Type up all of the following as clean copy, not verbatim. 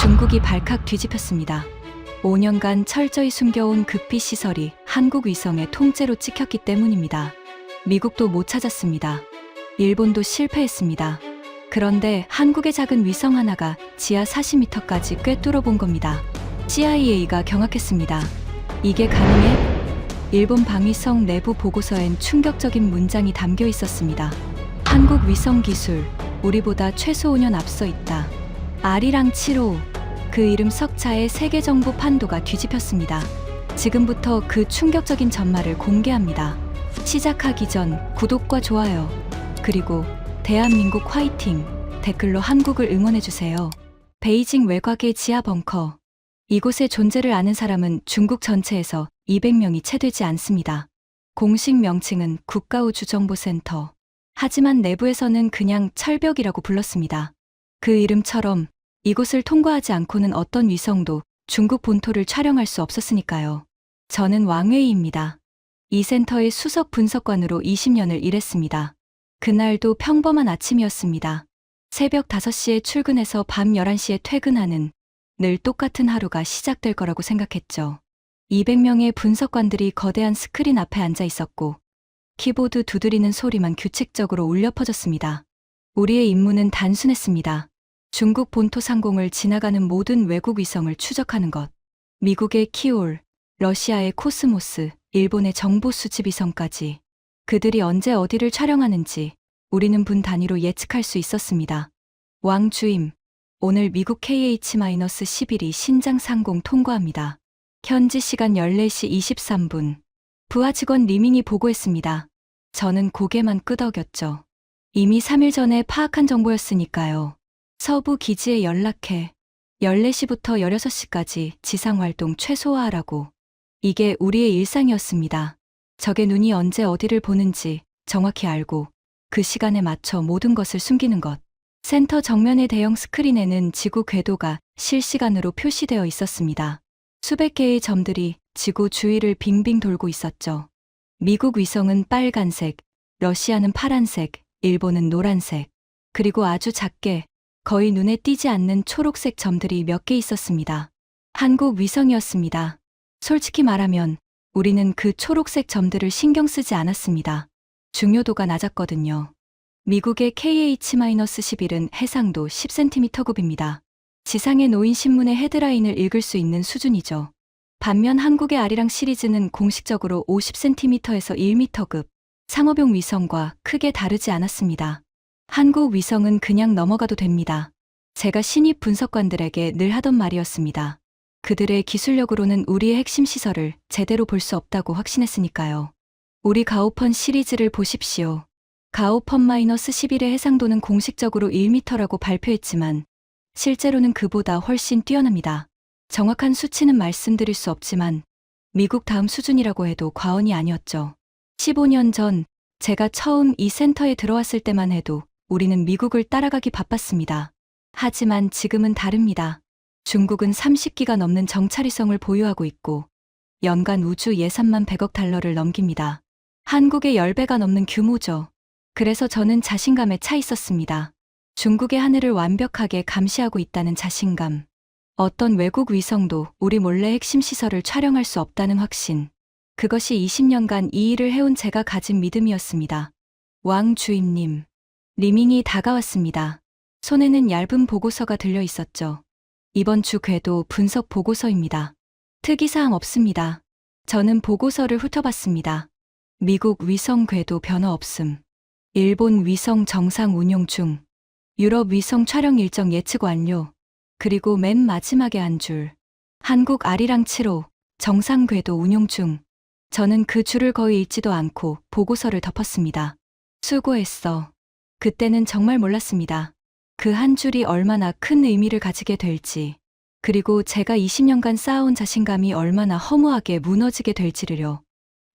중국이 발칵 뒤집혔습니다. 5년간 철저히 숨겨온 극비 시설이 한국 위성의 통째로 찍혔기 때문입니다. 미국도 못 찾았습니다. 일본도 실패했습니다. 그런데 한국의 작은 위성 하나가 지하 40m까지 꿰뚫어 본 겁니다. CIA가 경악했습니다. 이게 가능해? 일본 방위성 내부 보고서엔 충격적인 문장이 담겨 있었습니다. 한국 위성 기술, 우리보다 최소 5년 앞서 있다. 아리랑 7호, 그 이름 석자의 세계 정보 판도가 뒤집혔습니다. 지금부터 그 충격적인 전말을 공개합니다. 시작하기 전 구독과 좋아요, 그리고 대한민국 화이팅! 댓글로 한국을 응원해주세요. 베이징 외곽의 지하 벙커. 이곳의 존재를 아는 사람은 중국 전체에서 200명이 채 되지 않습니다. 공식 명칭은 국가우주정보센터. 하지만 내부에서는 그냥 철벽이라고 불렀습니다. 그 이름처럼 이곳을 통과하지 않고는 어떤 위성도 중국 본토를 촬영할 수 없었으니까요. 저는 왕웨이입니다. 이 센터의 수석 분석관으로 20년을 일했습니다. 그날도 평범한 아침이었습니다. 새벽 5시에 출근해서 밤 11시에 퇴근하는 늘 똑같은 하루가 시작될 거라고 생각했죠. 200명의 분석관들이 거대한 스크린 앞에 앉아 있었고 키보드 두드리는 소리만 규칙적으로 울려 퍼졌습니다. 우리의 임무는 단순했습니다. 중국 본토 상공을 지나가는 모든 외국 위성을 추적하는 것. 미국의 키올, 러시아의 코스모스, 일본의 정보 수집 위성까지. 그들이 언제 어디를 촬영하는지 우리는 분 단위로 예측할 수 있었습니다. 왕 주임, 오늘 미국 KH-11이 신장 상공 통과합니다. 현지 시간 14시 23분. 부하 직원 리밍이 보고했습니다. 저는 고개만 끄덕였죠. 이미 3일 전에 파악한 정보였으니까요. 서부 기지에 연락해. 14시부터 16시까지 지상활동 최소화하라고. 이게 우리의 일상이었습니다. 적의 눈이 언제 어디를 보는지 정확히 알고 그 시간에 맞춰 모든 것을 숨기는 것. 센터 정면의 대형 스크린에는 지구 궤도가 실시간으로 표시되어 있었습니다. 수백 개의 점들이 지구 주위를 빙빙 돌고 있었죠. 미국 위성은 빨간색, 러시아는 파란색, 일본은 노란색, 그리고 아주 작게 거의 눈에 띄지 않는 초록색 점들이 몇 개 있었습니다. 한국 위성이었습니다. 솔직히 말하면 우리는 그 초록색 점들을 신경 쓰지 않았습니다. 중요도가 낮았거든요. 미국의 KH-11은 해상도 10cm급입니다. 지상에 놓인 신문의 헤드라인을 읽을 수 있는 수준이죠. 반면 한국의 아리랑 시리즈는 공식적으로 50cm에서 1m급, 상업용 위성과 크게 다르지 않았습니다. 한국 위성은 그냥 넘어가도 됩니다. 제가 신입 분석관들에게 늘 하던 말이었습니다. 그들의 기술력으로는 우리의 핵심 시설을 제대로 볼 수 없다고 확신했으니까요. 우리 가오펀 시리즈를 보십시오. 가오펀-11의 해상도는 공식적으로 1m라고 발표했지만 실제로는 그보다 훨씬 뛰어납니다. 정확한 수치는 말씀드릴 수 없지만 미국 다음 수준이라고 해도 과언이 아니었죠. 15년 전 제가 처음 이 센터에 들어왔을 때만 해도 우리는 미국을 따라가기 바빴습니다. 하지만 지금은 다릅니다. 중국은 30기가 넘는 정찰위성을 보유하고 있고 연간 우주 예산만 100억 달러를 넘깁니다. 한국의 10배가 넘는 규모죠. 그래서 저는 자신감에 차 있었습니다. 중국의 하늘을 완벽하게 감시하고 있다는 자신감. 어떤 외국 위성도 우리 몰래 핵심 시설을 촬영할 수 없다는 확신. 그것이 20년간 이 일을 해온 제가 가진 믿음이었습니다. 왕 주임님. 리밍이 다가왔습니다. 손에는 얇은 보고서가 들려 있었죠. 이번 주 궤도 분석 보고서입니다. 특이사항 없습니다. 저는 보고서를 훑어봤습니다. 미국 위성 궤도 변화 없음. 일본 위성 정상 운용 중. 유럽 위성 촬영 일정 예측 완료. 그리고 맨 마지막에 한 줄. 한국 아리랑 7호 정상 궤도 운용 중. 저는 그 줄을 거의 읽지도 않고 보고서를 덮었습니다. 수고했어. 그때는 정말 몰랐습니다. 그 한 줄이 얼마나 큰 의미를 가지게 될지, 그리고 제가 20년간 쌓아온 자신감이 얼마나 허무하게 무너지게 될지를요.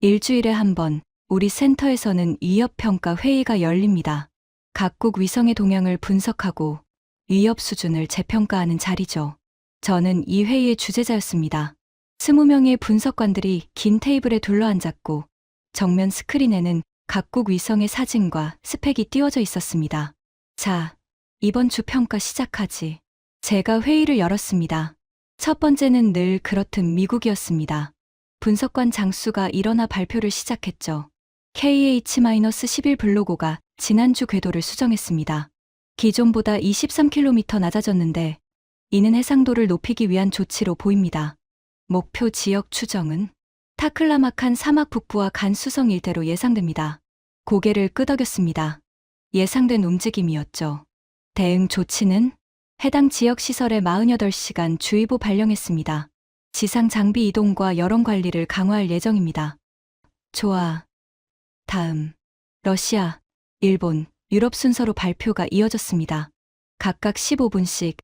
일주일에 한 번 우리 센터에서는 위협평가 회의가 열립니다. 각국 위성의 동향을 분석하고 위협 수준을 재평가하는 자리죠. 저는 이 회의의 주재자였습니다. 20명의 분석관들이 긴 테이블에 둘러앉았고 정면 스크린에는 각국 위성의 사진과 스펙이 띄워져 있었습니다. 자, 이번 주 평가 시작하지. 제가 회의를 열었습니다. 첫 번째는 늘 그렇듯 미국이었습니다. 분석관 장수가 일어나 발표를 시작했죠. KH-11 블로고가 지난주 궤도를 수정했습니다. 기존보다 23km 낮아졌는데 이는 해상도를 높이기 위한 조치로 보입니다. 목표 지역 추정은 타클라마칸 사막 북부와 간수성 일대로 예상됩니다. 고개를 끄덕였습니다. 예상된 움직임이었죠. 대응 조치는 해당 지역 시설에 48시간 주의보 발령했습니다. 지상 장비 이동과 여론 관리를 강화할 예정입니다. 좋아. 다음, 러시아, 일본, 유럽 순서로 발표가 이어졌습니다. 각각 15분씩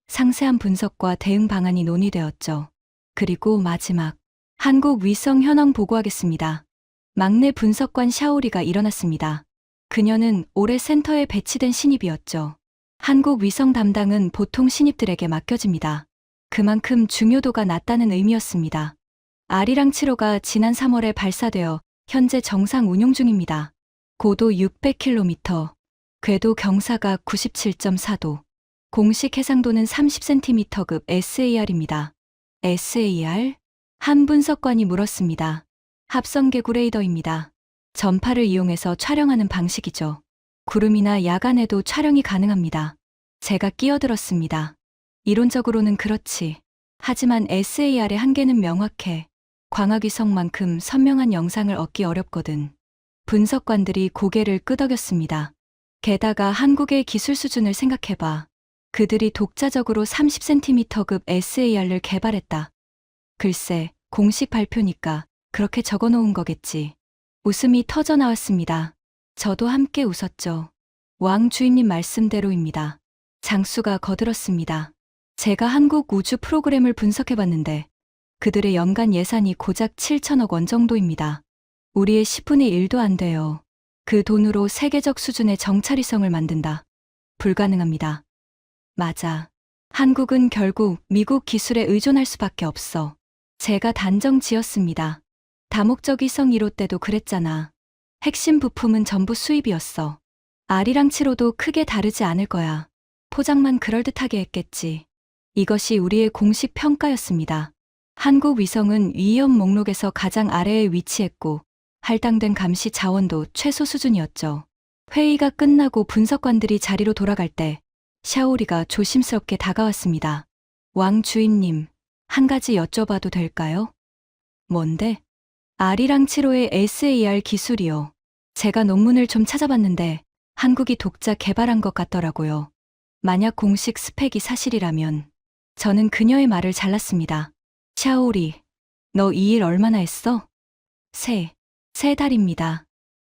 상세한 분석과 대응 방안이 논의되었죠. 그리고 마지막, 한국 위성 현황 보고하겠습니다. 막내 분석관 샤오리가 일어났습니다. 그녀는 올해 센터에 배치된 신입이었죠. 한국 위성 담당은 보통 신입들에게 맡겨집니다. 그만큼 중요도가 낮다는 의미였습니다. 아리랑 7호가 지난 3월에 발사되어 현재 정상 운용 중입니다. 고도 600km, 궤도 경사각 97.4도, 공식 해상도는 30cm급 SAR입니다. SAR? 한 분석관이 물었습니다. 합성개구 레이더입니다. 전파를 이용해서 촬영하는 방식이죠. 구름이나 야간에도 촬영이 가능합니다. 제가 끼어들었습니다. 이론적으로는 그렇지. 하지만 SAR의 한계는 명확해. 광학위성만큼 선명한 영상을 얻기 어렵거든. 분석관들이 고개를 끄덕였습니다. 게다가 한국의 기술 수준을 생각해봐. 그들이 독자적으로 30cm급 SAR을 개발했다. 글쎄, 공식 발표니까 그렇게 적어놓은 거겠지. 웃음이 터져 나왔습니다. 저도 함께 웃었죠. 왕 주임님 말씀대로입니다. 장수가 거들었습니다. 제가 한국 우주 프로그램을 분석해봤는데 그들의 연간 예산이 고작 7천억 원 정도입니다. 우리의 10분의 1도 안 돼요. 그 돈으로 세계적 수준의 정찰위성을 만든다. 불가능합니다. 맞아. 한국은 결국 미국 기술에 의존할 수밖에 없어. 제가 단정 지었습니다. 다목적 위성 1호 때도 그랬잖아. 핵심 부품은 전부 수입이었어. 아리랑 7호도 크게 다르지 않을 거야. 포장만 그럴듯하게 했겠지. 이것이 우리의 공식 평가였습니다. 한국 위성은 위험 목록에서 가장 아래에 위치했고 할당된 감시 자원도 최소 수준이었죠. 회의가 끝나고 분석관들이 자리로 돌아갈 때 샤오리가 조심스럽게 다가왔습니다. 왕 주임님, 한 가지 여쭤봐도 될까요? 뭔데? 아리랑 7호의 SAR 기술이요. 제가 논문을 좀 찾아봤는데 한국이 독자 개발한 것 같더라고요. 만약 공식 스펙이 사실이라면 저는 그녀의 말을 잘랐습니다. 샤오리, 너 이 일 얼마나 했어? 세 달입니다.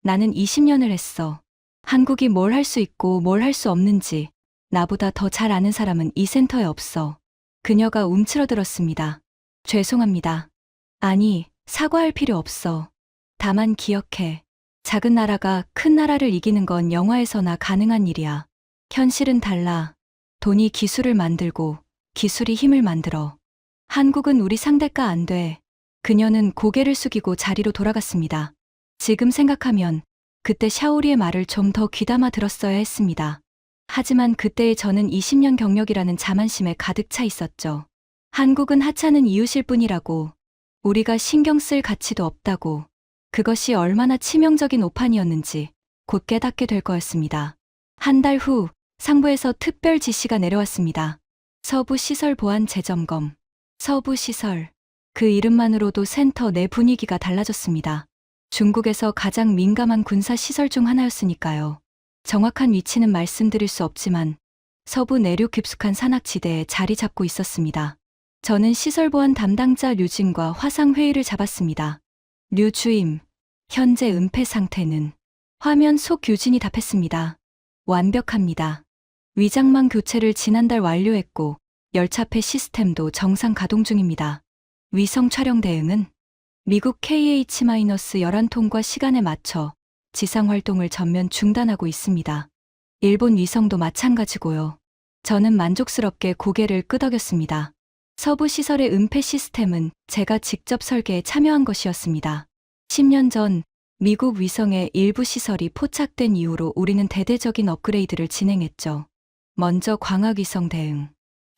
나는 20년을 했어. 한국이 뭘 할 수 있고 뭘 할 수 없는지 나보다 더 잘 아는 사람은 이 센터에 없어. 그녀가 움츠러들었습니다. 죄송합니다. 아니, 사과할 필요 없어. 다만 기억해. 작은 나라가 큰 나라를 이기는 건 영화에서나 가능한 일이야. 현실은 달라. 돈이 기술을 만들고 기술이 힘을 만들어. 한국은 우리 상대가 안 돼. 그녀는 고개를 숙이고 자리로 돌아갔습니다. 지금 생각하면 그때 샤오리의 말을 좀 더 귀담아 들었어야 했습니다. 하지만 그때의 저는 20년 경력이라는 자만심에 가득 차 있었죠. 한국은 하찮은 이웃일 뿐이라고, 우리가 신경 쓸 가치도 없다고, 그것이 얼마나 치명적인 오판이었는지 곧 깨닫게 될 거였습니다. 한 달 후 상부에서 특별 지시가 내려왔습니다. 서부 시설 보안 재점검. 서부 시설. 그 이름만으로도 센터 내 분위기가 달라졌습니다. 중국에서 가장 민감한 군사 시설 중 하나였으니까요. 정확한 위치는 말씀드릴 수 없지만 서부 내륙 깊숙한 산악지대에 자리 잡고 있었습니다. 저는 시설 보안 담당자 류진과 화상 회의를 잡았습니다. 류 주임, 현재 은폐 상태는? 화면 속 유진이 답했습니다. 완벽합니다. 위장망 교체를 지난달 완료했고 열차폐 시스템도 정상 가동 중입니다. 위성 촬영 대응은? 미국 KH-11통과 시간에 맞춰 지상 활동을 전면 중단하고 있습니다. 일본 위성도 마찬가지고요. 저는 만족스럽게 고개를 끄덕였습니다. 서부 시설의 은폐 시스템은 제가 직접 설계에 참여한 것이었습니다. 10년 전 미국 위성의 일부 시설이 포착된 이후로 우리는 대대적인 업그레이드를 진행했죠. 먼저 광학위성 대응.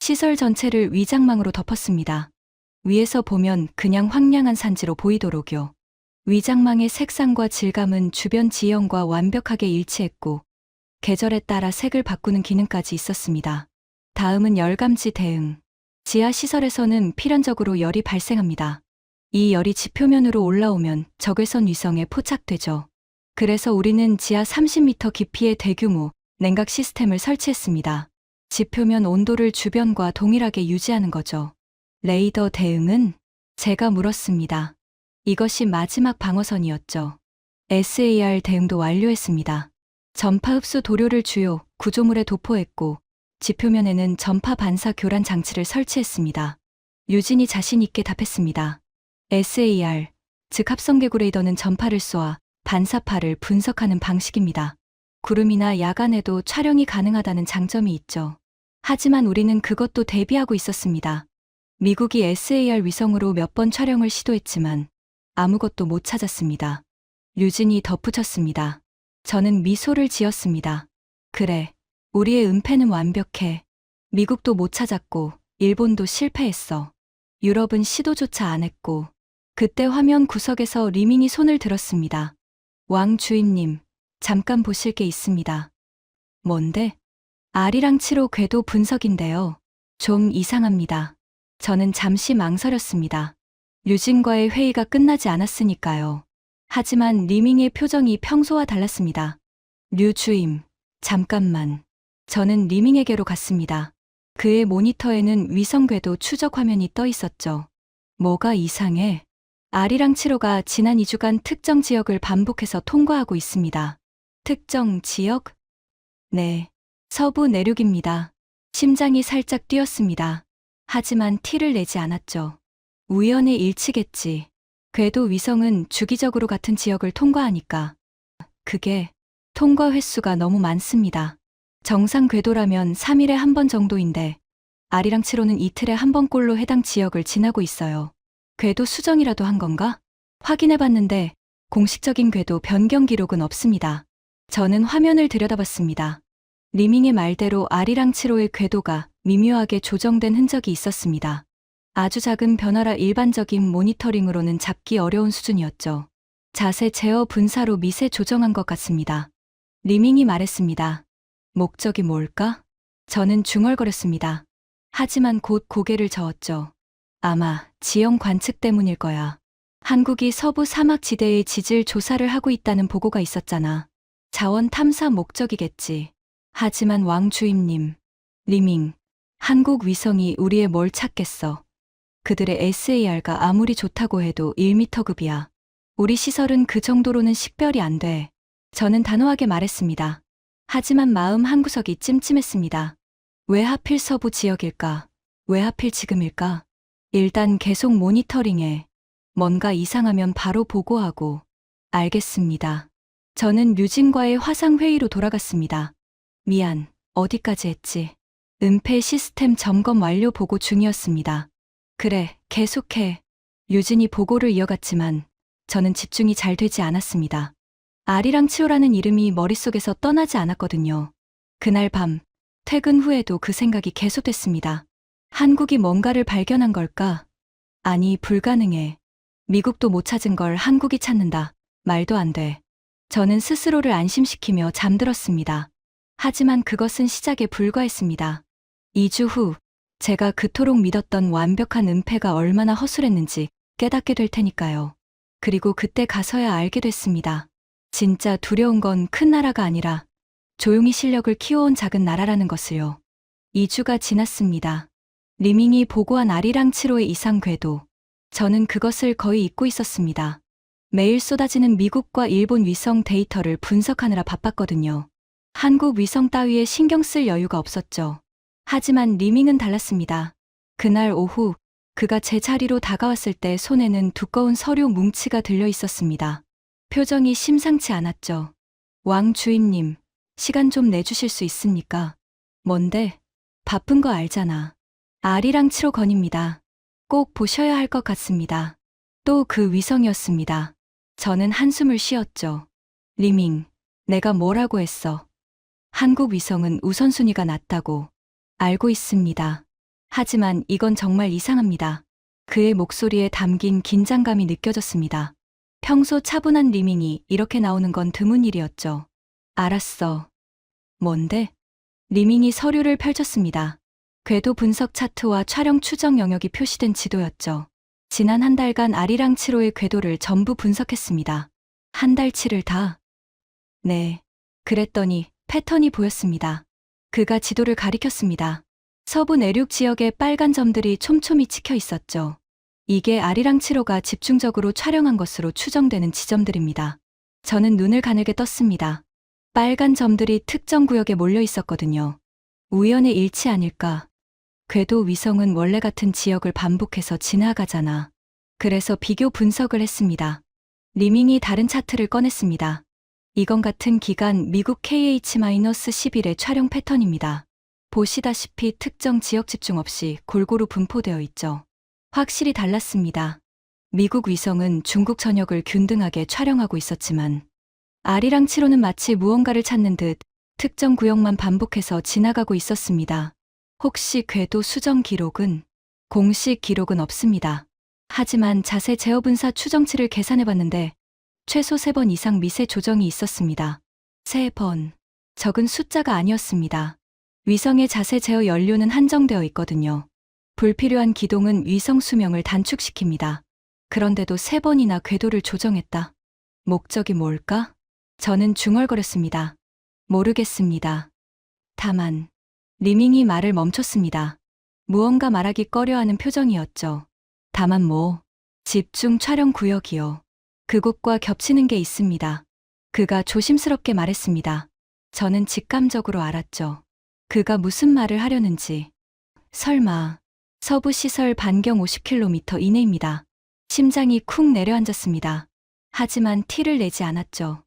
시설 전체를 위장망으로 덮었습니다. 위에서 보면 그냥 황량한 산지로 보이도록요. 위장망의 색상과 질감은 주변 지형과 완벽하게 일치했고 계절에 따라 색을 바꾸는 기능까지 있었습니다. 다음은 열감지 대응. 지하 시설에서는 필연적으로 열이 발생합니다. 이 열이 지표면으로 올라오면 적외선 위성에 포착되죠. 그래서 우리는 지하 30m 깊이의 대규모 냉각 시스템을 설치했습니다. 지표면 온도를 주변과 동일하게 유지하는 거죠. 레이더 대응은? 제가 물었습니다. 이것이 마지막 방어선이었죠. SAR 대응도 완료했습니다. 전파 흡수 도료를 주요 구조물에 도포했고 지표면에는 전파 반사 교란 장치를 설치했습니다. 유진이 자신 있게 답했습니다. SAR, 즉 합성개구 레이더는 전파를 쏘아 반사파를 분석하는 방식입니다. 구름이나 야간에도 촬영이 가능하다는 장점이 있죠. 하지만 우리는 그것도 대비하고 있었습니다. 미국이 SAR 위성으로 몇 번 촬영을 시도했지만 아무것도 못 찾았습니다. 류진이 덧붙였습니다. 저는 미소를 지었습니다. 그래, 우리의 은폐는 완벽해. 미국도 못 찾았고 일본도 실패했어. 유럽은 시도조차 안 했고 그때 화면 구석에서 리밍이 손을 들었습니다. 왕 주임님, 잠깐 보실 게 있습니다. 뭔데? 아리랑 7호 궤도 분석인데요. 좀 이상합니다. 저는 잠시 망설였습니다. 류진과의 회의가 끝나지 않았으니까요. 하지만 리밍의 표정이 평소와 달랐습니다. 류 주임, 잠깐만. 저는 리밍에게로 갔습니다. 그의 모니터에는 위성 궤도 추적 화면이 떠 있었죠. 뭐가 이상해? 아리랑 7호가 지난 2주간 특정 지역을 반복해서 통과하고 있습니다. 특정 지역? 네. 서부 내륙입니다. 심장이 살짝 뛰었습니다. 하지만 티를 내지 않았죠. 우연의 일치겠지. 궤도 위성은 주기적으로 같은 지역을 통과하니까. 그게 통과 횟수가 너무 많습니다. 정상 궤도라면 3일에 한 번 정도인데 아리랑 7호는 이틀에 한 번꼴로 해당 지역을 지나고 있어요. 궤도 수정이라도 한 건가? 확인해봤는데 공식적인 궤도 변경 기록은 없습니다. 저는 화면을 들여다봤습니다. 리밍의 말대로 아리랑 7호의 궤도가 미묘하게 조정된 흔적이 있었습니다. 아주 작은 변화라 일반적인 모니터링으로는 잡기 어려운 수준이었죠. 자세 제어 분사로 미세 조정한 것 같습니다. 리밍이 말했습니다. 목적이 뭘까? 저는 중얼거렸습니다. 하지만 곧 고개를 저었죠. 아마 지형 관측 때문일 거야. 한국이 서부 사막지대의 지질 조사를 하고 있다는 보고가 있었잖아. 자원 탐사 목적이겠지. 하지만 왕 주임님, 리밍, 한국 위성이 우리의 뭘 찾겠어. 그들의 SAR가 아무리 좋다고 해도 1m급이야. 우리 시설은 그 정도로는 식별이 안 돼. 저는 단호하게 말했습니다. 하지만 마음 한구석이 찜찜했습니다. 왜 하필 서부 지역일까? 왜 하필 지금일까? 일단 계속 모니터링해. 뭔가 이상하면 바로 보고하고. 알겠습니다. 저는 류진과의 화상회의로 돌아갔습니다. 미안, 어디까지 했지? 은폐 시스템 점검 완료 보고 중이었습니다. 그래, 계속해. 류진이 보고를 이어갔지만 저는 집중이 잘 되지 않았습니다. 아리랑 7호라는 이름이 머릿속에서 떠나지 않았거든요. 그날 밤, 퇴근 후에도 그 생각이 계속됐습니다. 한국이 뭔가를 발견한 걸까? 아니, 불가능해. 미국도 못 찾은 걸 한국이 찾는다. 말도 안 돼. 저는 스스로를 안심시키며 잠들었습니다. 하지만 그것은 시작에 불과했습니다. 2주 후, 제가 그토록 믿었던 완벽한 은폐가 얼마나 허술했는지 깨닫게 될 테니까요. 그리고 그때 가서야 알게 됐습니다. 진짜 두려운 건 큰 나라가 아니라 조용히 실력을 키워온 작은 나라라는 것을요. 2주가 지났습니다. 리밍이 보고한 아리랑 7호의 이상 궤도. 저는 그것을 거의 잊고 있었습니다. 매일 쏟아지는 미국과 일본 위성 데이터를 분석하느라 바빴거든요. 한국 위성 따위에 신경 쓸 여유가 없었죠. 하지만 리밍은 달랐습니다. 그날 오후 그가 제 자리로 다가왔을 때 손에는 두꺼운 서류 뭉치가 들려 있었습니다. 표정이 심상치 않았죠. 왕 주임님, 시간 좀 내주실 수 있습니까? 뭔데? 바쁜 거 알잖아. 아리랑 7호 건입니다. 꼭 보셔야 할 것 같습니다. 또 그 위성이었습니다. 저는 한숨을 쉬었죠. 리밍, 내가 뭐라고 했어? 한국 위성은 우선순위가 낮다고. 알고 있습니다. 하지만 이건 정말 이상합니다. 그의 목소리에 담긴 긴장감이 느껴졌습니다. 평소 차분한 리밍이 이렇게 나오는 건 드문 일이었죠. 알았어. 뭔데? 리밍이 서류를 펼쳤습니다. 궤도 분석 차트와 촬영 추정 영역이 표시된 지도였죠. 지난 한 달간 아리랑 7호의 궤도를 전부 분석했습니다. 한 달치를 다? 네. 그랬더니 패턴이 보였습니다. 그가 지도를 가리켰습니다. 서부 내륙 지역에 빨간 점들이 촘촘히 찍혀 있었죠. 이게 아리랑 7호가 집중적으로 촬영한 것으로 추정되는 지점들입니다. 저는 눈을 가늘게 떴습니다. 빨간 점들이 특정 구역에 몰려 있었거든요. 우연의 일치 아닐까? 궤도 위성은 원래 같은 지역을 반복해서 지나가잖아. 그래서 비교 분석을 했습니다. 리밍이 다른 차트를 꺼냈습니다. 이건 같은 기간 미국 KH-11의 촬영 패턴입니다. 보시다시피 특정 지역 집중 없이 골고루 분포되어 있죠. 확실히 달랐습니다. 미국 위성은 중국 전역을 균등하게 촬영하고 있었지만 아리랑 7호는 마치 무언가를 찾는 듯 특정 구역만 반복해서 지나가고 있었습니다. 혹시 궤도 수정 기록은? 공식 기록은 없습니다. 하지만 자세 제어 분사 추정치를 계산해봤는데 최소 3번 이상 미세 조정이 있었습니다. 3번. 적은 숫자가 아니었습니다. 위성의 자세 제어 연료는 한정되어 있거든요. 불필요한 기동은 위성 수명을 단축시킵니다. 그런데도 3번이나 궤도를 조정했다. 목적이 뭘까? 저는 중얼거렸습니다. 모르겠습니다. 다만 리밍이 말을 멈췄습니다. 무언가 말하기 꺼려하는 표정이었죠. 다만 뭐? 집중 촬영 구역이요. 그곳과 겹치는 게 있습니다. 그가 조심스럽게 말했습니다. 저는 직감적으로 알았죠. 그가 무슨 말을 하려는지. 설마 서부 시설 반경 50km 이내입니다. 심장이 쿵 내려앉았습니다. 하지만 티를 내지 않았죠.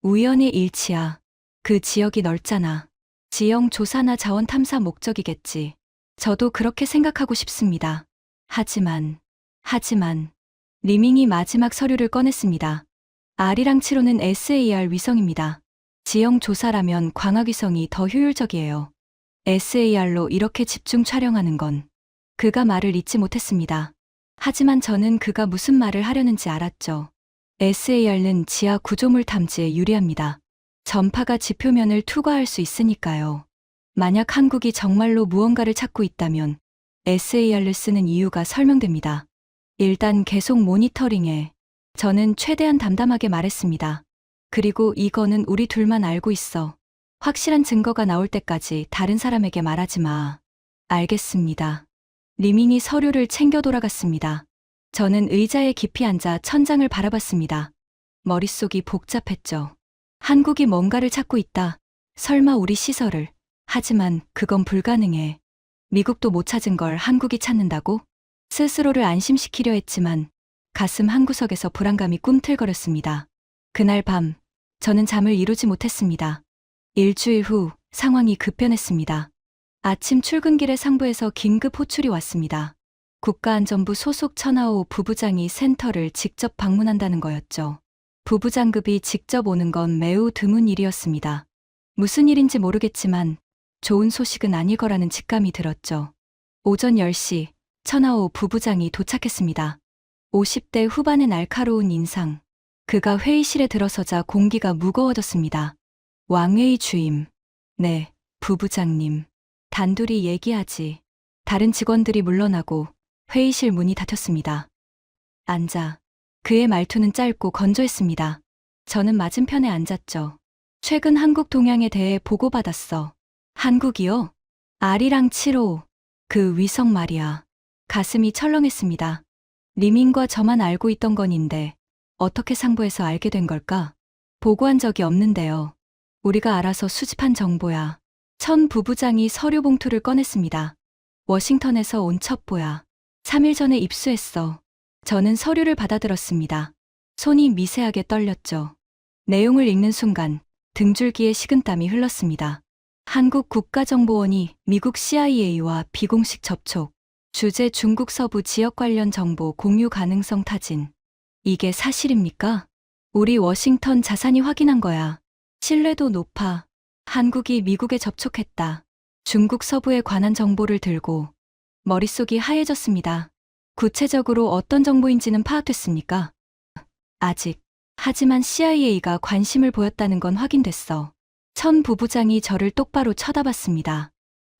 우연의 일치야. 그 지역이 넓잖아. 지형 조사나 자원 탐사 목적이겠지. 저도 그렇게 생각하고 싶습니다. 하지만 리밍이 마지막 서류를 꺼냈습니다. 아리랑 7호는 SAR 위성입니다. 지형 조사라면 광학 위성이 더 효율적이에요. SAR로 이렇게 집중 촬영하는 건. 그가 말을 잇지 못했습니다. 하지만 저는 그가 무슨 말을 하려는지 알았죠. SAR는 지하 구조물 탐지에 유리합니다. 전파가 지표면을 투과할 수 있으니까요. 만약 한국이 정말로 무언가를 찾고 있다면 SAR를 쓰는 이유가 설명됩니다. 일단 계속 모니터링해. 저는 최대한 담담하게 말했습니다. 그리고 이거는 우리 둘만 알고 있어. 확실한 증거가 나올 때까지 다른 사람에게 말하지 마. 알겠습니다. 리밍이 서류를 챙겨 돌아갔습니다. 저는 의자에 깊이 앉아 천장을 바라봤습니다. 머릿속이 복잡했죠. 한국이 뭔가를 찾고 있다. 설마 우리 시설을. 하지만 그건 불가능해. 미국도 못 찾은 걸 한국이 찾는다고? 스스로를 안심시키려 했지만 가슴 한구석에서 불안감이 꿈틀거렸습니다. 그날 밤 저는 잠을 이루지 못했습니다. 일주일 후 상황이 급변했습니다. 아침 출근길에 상부에서 긴급 호출이 왔습니다. 국가안전부 소속 천하오 부부장이 센터를 직접 방문한다는 거였죠. 부부장급이 직접 오는 건 매우 드문 일이었습니다. 무슨 일인지 모르겠지만 좋은 소식은 아닐 거라는 직감이 들었죠. 오전 10시 천하오 부부장이 도착했습니다. 50대 후반의 날카로운 인상. 그가 회의실에 들어서자 공기가 무거워졌습니다. 왕회의 주임. 네, 부부장님. 단둘이 얘기하지. 다른 직원들이 물러나고 회의실 문이 닫혔습니다. 앉아. 그의 말투는 짧고 건조했습니다. 저는 맞은편에 앉았죠. 최근 한국 동향에 대해 보고받았어. 한국이요? 아리랑 7호. 그 위성 말이야. 가슴이 철렁했습니다. 리밍과 저만 알고 있던 건인데 어떻게 상부에서 알게 된 걸까? 보고한 적이 없는데요. 우리가 알아서 수집한 정보야. 천 부부장이 서류 봉투를 꺼냈습니다. 워싱턴에서 온 첩보야. 3일 전에 입수했어. 저는 서류를 받아들었습니다. 손이 미세하게 떨렸죠. 내용을 읽는 순간 등줄기에 식은땀이 흘렀습니다. 한국 국가정보원이 미국 CIA와 비공식 접촉, 주재 중국 서부 지역 관련 정보 공유 가능성 타진. 이게 사실입니까? 우리 워싱턴 자산이 확인한 거야. 신뢰도 높아. 한국이 미국에 접촉했다. 중국 서부에 관한 정보를 들고 머릿속이 하얘졌습니다. 구체적으로 어떤 정보인지는 파악됐습니까? 아직. 하지만 CIA가 관심을 보였다는 건 확인됐어. 천 부부장이 저를 똑바로 쳐다봤습니다.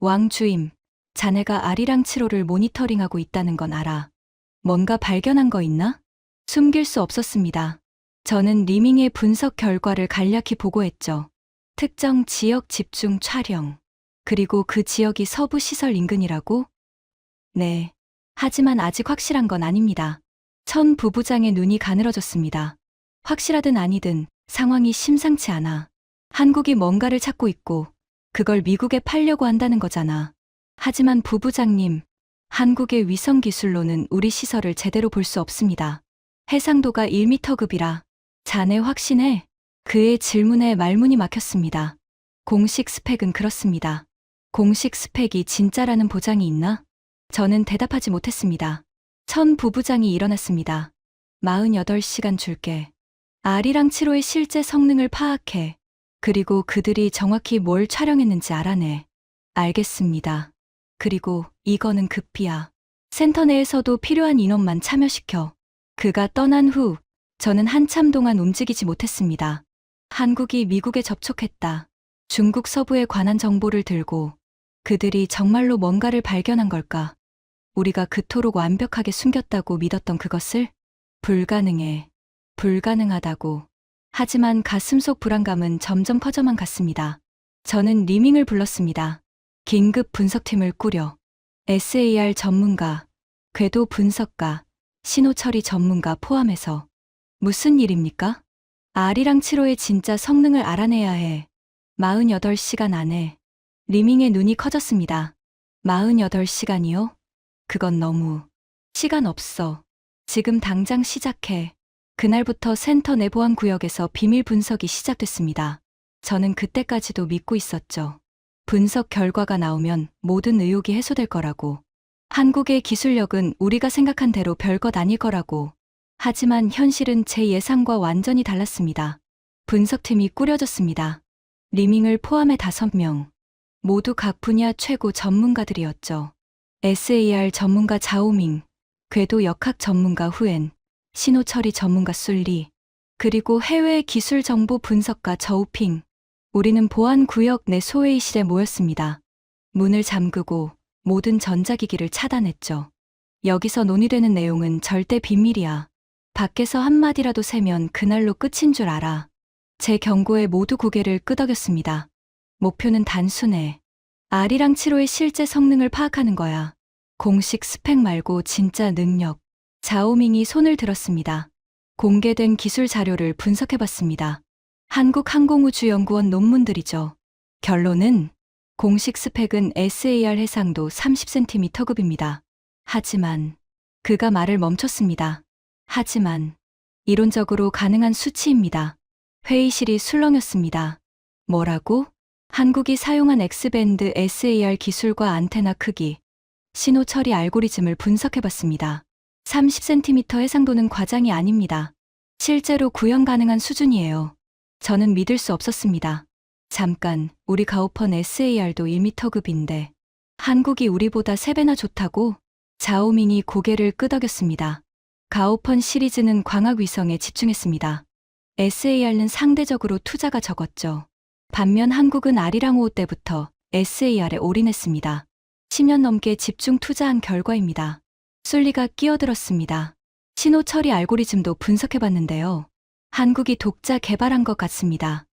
왕 주임, 자네가 아리랑 7호를 모니터링하고 있다는 건 알아. 뭔가 발견한 거 있나? 숨길 수 없었습니다. 저는 리밍의 분석 결과를 간략히 보고했죠. 특정 지역 집중 촬영. 그리고 그 지역이 서부 시설 인근이라고? 네. 하지만 아직 확실한 건 아닙니다. 천 부부장의 눈이 가늘어졌습니다. 확실하든 아니든 상황이 심상치 않아. 한국이 뭔가를 찾고 있고 그걸 미국에 팔려고 한다는 거잖아. 하지만 부부장님, 한국의 위성 기술로는 우리 시설을 제대로 볼 수 없습니다. 해상도가 1m급이라. 자네 확신해? 그의 질문에 말문이 막혔습니다. 공식 스펙은 그렇습니다. 공식 스펙이 진짜라는 보장이 있나? 저는 대답하지 못했습니다. 천 부부장이 일어났습니다. 48시간 줄게. 아리랑 7호의 실제 성능을 파악해. 그리고 그들이 정확히 뭘 촬영했는지 알아내. 알겠습니다. 그리고 이거는 급비야. 센터 내에서도 필요한 인원만 참여시켜. 그가 떠난 후 저는 한참 동안 움직이지 못했습니다. 한국이 미국에 접촉했다. 중국 서부에 관한 정보를 들고 그들이 정말로 뭔가를 발견한 걸까? 우리가 그토록 완벽하게 숨겼다고 믿었던 그것을? 불가능해. 불가능하다고. 하지만 가슴속 불안감은 점점 커져만 갔습니다. 저는 리밍을 불렀습니다. 긴급 분석팀을 꾸려. SAR 전문가, 궤도 분석가, 신호 처리 전문가 포함해서. 무슨 일입니까? 아리랑 7호의 진짜 성능을 알아내야 해. 48시간 안에. 리밍의 눈이 커졌습니다. 48시간이요? 그건 너무. 시간 없어. 지금 당장 시작해. 그날부터 센터 내 보안 구역에서 비밀 분석이 시작됐습니다. 저는 그때까지도 믿고 있었죠. 분석 결과가 나오면 모든 의혹이 해소될 거라고. 한국의 기술력은 우리가 생각한 대로 별것 아닐 거라고. 하지만 현실은 제 예상과 완전히 달랐습니다. 분석팀이 꾸려졌습니다. 리밍을 포함해 5명. 모두 각 분야 최고 전문가들이었죠. SAR 전문가 자오밍, 궤도 역학 전문가 후엔, 신호 처리 전문가 술리, 그리고 해외 기술 정보 분석가 저우핑. 우리는 보안 구역 내 소회의실에 모였습니다. 문을 잠그고 모든 전자기기를 차단했죠. 여기서 논의되는 내용은 절대 비밀이야. 밖에서 한마디라도 세면 그날로 끝인 줄 알아. 제 경고에 모두 고개를 끄덕였습니다. 목표는 단순해. 아리랑 7호의 실제 성능을 파악하는 거야. 공식 스펙 말고 진짜 능력. 자오밍이 손을 들었습니다. 공개된 기술 자료를 분석해봤습니다. 한국항공우주연구원 논문들이죠. 결론은 공식 스펙은 SAR 해상도 30cm급입니다. 하지만 그가 말을 멈췄습니다. 하지만 이론적으로 가능한 수치입니다. 회의실이 술렁였습니다. 뭐라고? 한국이 사용한 X밴드 SAR 기술과 안테나 크기, 신호 처리 알고리즘을 분석해봤습니다. 30cm 해상도는 과장이 아닙니다. 실제로 구현 가능한 수준이에요. 저는 믿을 수 없었습니다. 잠깐, 우리 가오펀 SAR도 1m급인데 한국이 우리보다 3배나 좋다고? 자오밍이 고개를 끄덕였습니다. 가오펀 시리즈는 광학 위성에 집중했습니다. SAR는 상대적으로 투자가 적었죠. 반면 한국은 아리랑 5호 때부터 SAR에 올인했습니다. 10년 넘게 집중 투자한 결과입니다. 술리가 끼어들었습니다. 신호 처리 알고리즘도 분석해봤는데요. 한국이 독자 개발한 것 같습니다.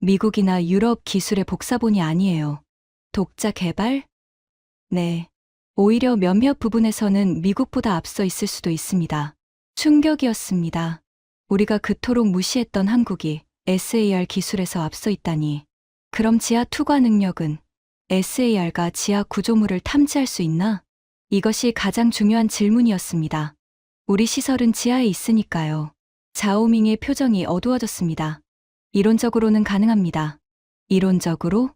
미국이나 유럽 기술의 복사본이 아니에요. 독자 개발? 네. 오히려 몇몇 부분에서는 미국보다 앞서 있을 수도 있습니다. 충격이었습니다. 우리가 그토록 무시했던 한국이 SAR 기술에서 앞서 있다니. 그럼 지하 투과 능력은 SAR가 지하 구조물을 탐지할 수 있나? 이것이 가장 중요한 질문이었습니다. 우리 시설은 지하에 있으니까요. 자오밍의 표정이 어두워졌습니다. 이론적으로는 가능합니다. 이론적으로?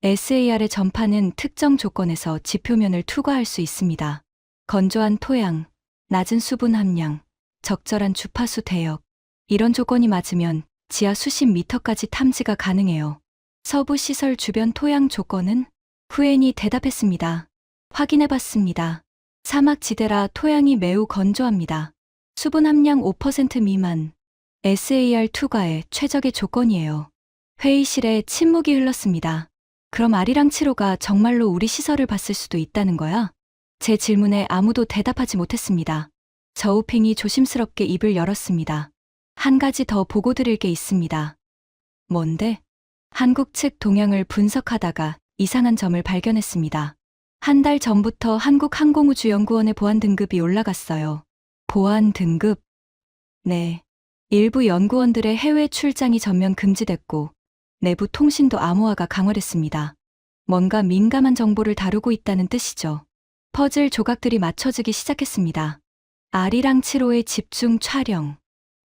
SAR의 전파는 특정 조건에서 지표면을 투과할 수 있습니다. 건조한 토양, 낮은 수분 함량, 적절한 주파수 대역. 이런 조건이 맞으면 지하 수십 미터까지 탐지가 가능해요. 서부 시설 주변 토양 조건은? 후엔이 대답했습니다. 확인해봤습니다. 사막지대라 토양이 매우 건조합니다. 수분 함량 5% 미만. SAR2가의 최적의 조건이에요. 회의실에 침묵이 흘렀습니다. 그럼 아리랑 7호가 정말로 우리 시설을 봤을 수도 있다는 거야? 제 질문에 아무도 대답하지 못했습니다. 저우핑이 조심스럽게 입을 열었습니다. 한 가지 더 보고 드릴 게 있습니다. 뭔데? 한국 측 동향을 분석하다가 이상한 점을 발견했습니다. 한 달 전부터 한국항공우주연구원의 보안 등급이 올라갔어요. 보안 등급? 네. 일부 연구원들의 해외 출장이 전면 금지됐고 내부 통신도 암호화가 강화됐습니다. 뭔가 민감한 정보를 다루고 있다는 뜻이죠. 퍼즐 조각들이 맞춰지기 시작했습니다. 아리랑 7호의 집중 촬영,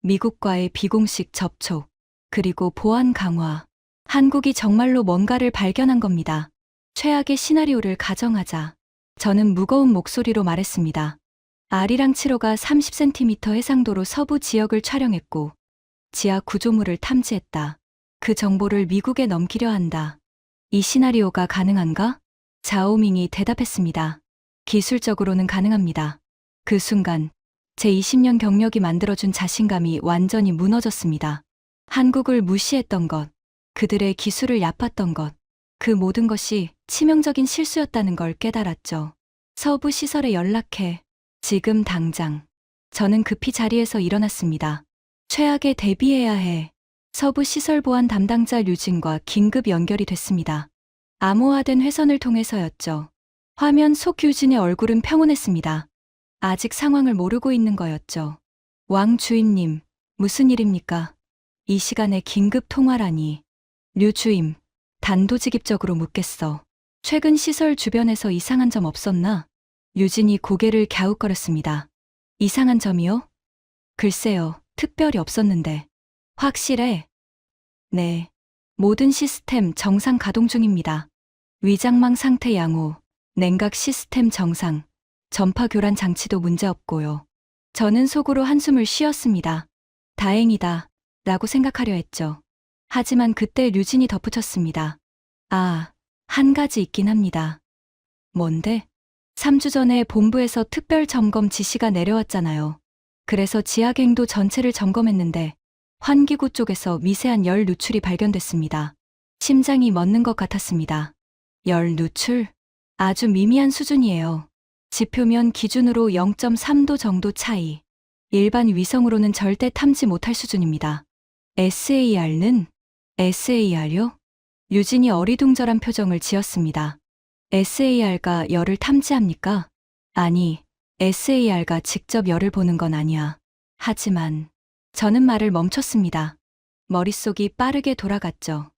미국과의 비공식 접촉, 그리고 보안 강화. 한국이 정말로 뭔가를 발견한 겁니다. 최악의 시나리오를 가정하자. 저는 무거운 목소리로 말했습니다. 아리랑 7호가 30cm 해상도로 서부 지역을 촬영했고 지하 구조물을 탐지했다. 그 정보를 미국에 넘기려 한다. 이 시나리오가 가능한가? 자오밍이 대답했습니다. 기술적으로는 가능합니다. 그 순간 제 20년 경력이 만들어준 자신감이 완전히 무너졌습니다. 한국을 무시했던 것, 그들의 기술을 얕봤던 것, 그 모든 것이 치명적인 실수였다는 걸 깨달았죠. 서부 시설에 연락해. 지금 당장. 저는 급히 자리에서 일어났습니다. 최악에 대비해야 해. 서부 시설 보안 담당자 류진과 긴급 연결이 됐습니다. 암호화된 회선을 통해서였죠. 화면 속 류진의 얼굴은 평온했습니다. 아직 상황을 모르고 있는 거였죠. 왕 주임님, 무슨 일입니까? 이 시간에 긴급 통화라니. 류 주임, 단도직입적으로 묻겠어. 최근 시설 주변에서 이상한 점 없었나? 류진이 고개를 갸웃거렸습니다. 이상한 점이요? 글쎄요, 특별히 없었는데. 확실해? 네. 모든 시스템 정상 가동 중입니다. 위장망 상태 양호, 냉각 시스템 정상, 전파 교란 장치도 문제없고요. 저는 속으로 한숨을 쉬었습니다. 다행이다, 라고 생각하려 했죠. 하지만 그때 류진이 덧붙였습니다. 아, 한 가지 있긴 합니다. 뭔데? 3주 전에 본부에서 특별 점검 지시가 내려왔잖아요. 그래서 지하갱도 전체를 점검했는데 환기구 쪽에서 미세한 열 누출이 발견됐습니다. 심장이 멎는 것 같았습니다. 열 누출? 아주 미미한 수준이에요. 지표면 기준으로 0.3도 정도 차이. 일반 위성으로는 절대 탐지 못할 수준입니다. SAR는? SAR요? 유진이 어리둥절한 표정을 지었습니다. SAR가 열을 탐지합니까? 아니, SAR가 직접 열을 보는 건 아니야. 하지만 저는 말을 멈췄습니다. 머릿속이 빠르게 돌아갔죠.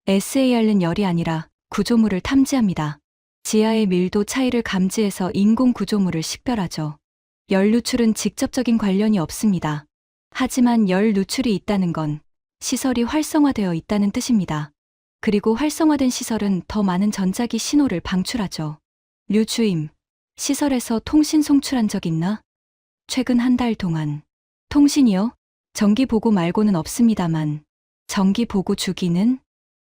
SAR는 열이 아니라 구조물을 탐지합니다. 지하의 밀도 차이를 감지해서 인공 구조물을 식별하죠. 열 누출은 직접적인 관련이 없습니다. 하지만 열 누출이 있다는 건 시설이 활성화되어 있다는 뜻입니다. 그리고 활성화된 시설은 더 많은 전자기 신호를 방출하죠. 류 주임, 시설에서 통신 송출한 적 있나? 최근 한 달 동안. 통신이요? 정기 보고 말고는 없습니다만. 정기 보고 주기는?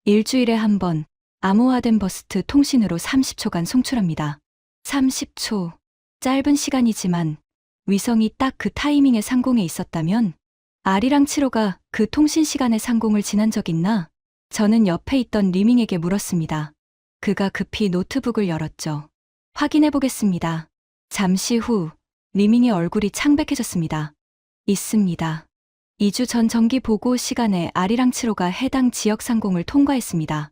일주일에 한 번, 암호화된 버스트 통신으로 30초간 송출합니다. 30초. 짧은 시간이지만 위성이 딱 그 타이밍에 상공에 있었다면 아리랑 7호가 그 통신 시간의 상공을 지난 적 있나? 저는 옆에 있던 리밍에게 물었습니다. 그가 급히 노트북을 열었죠. 확인해 보겠습니다. 잠시 후 리밍의 얼굴이 창백해졌습니다. 있습니다. 2주 전 정기 보고 시간에 아리랑 7호가 해당 지역 상공을 통과했습니다.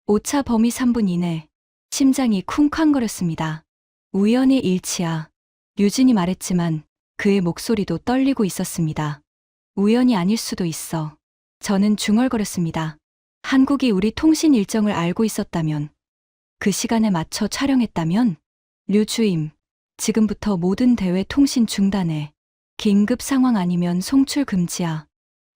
오차 범위 3분 이내. 심장이 쿵쾅거렸습니다. 우연의 일치야. 류진이 말했지만 그의 목소리도 떨리고 있었습니다. 우연이 아닐 수도 있어. 저는 중얼거렸습니다. 한국이 우리 통신 일정을 알고 있었다면, 그 시간에 맞춰 촬영했다면, 류 주임, 지금부터 모든 대외 통신 중단해. 긴급 상황 아니면 송출 금지야.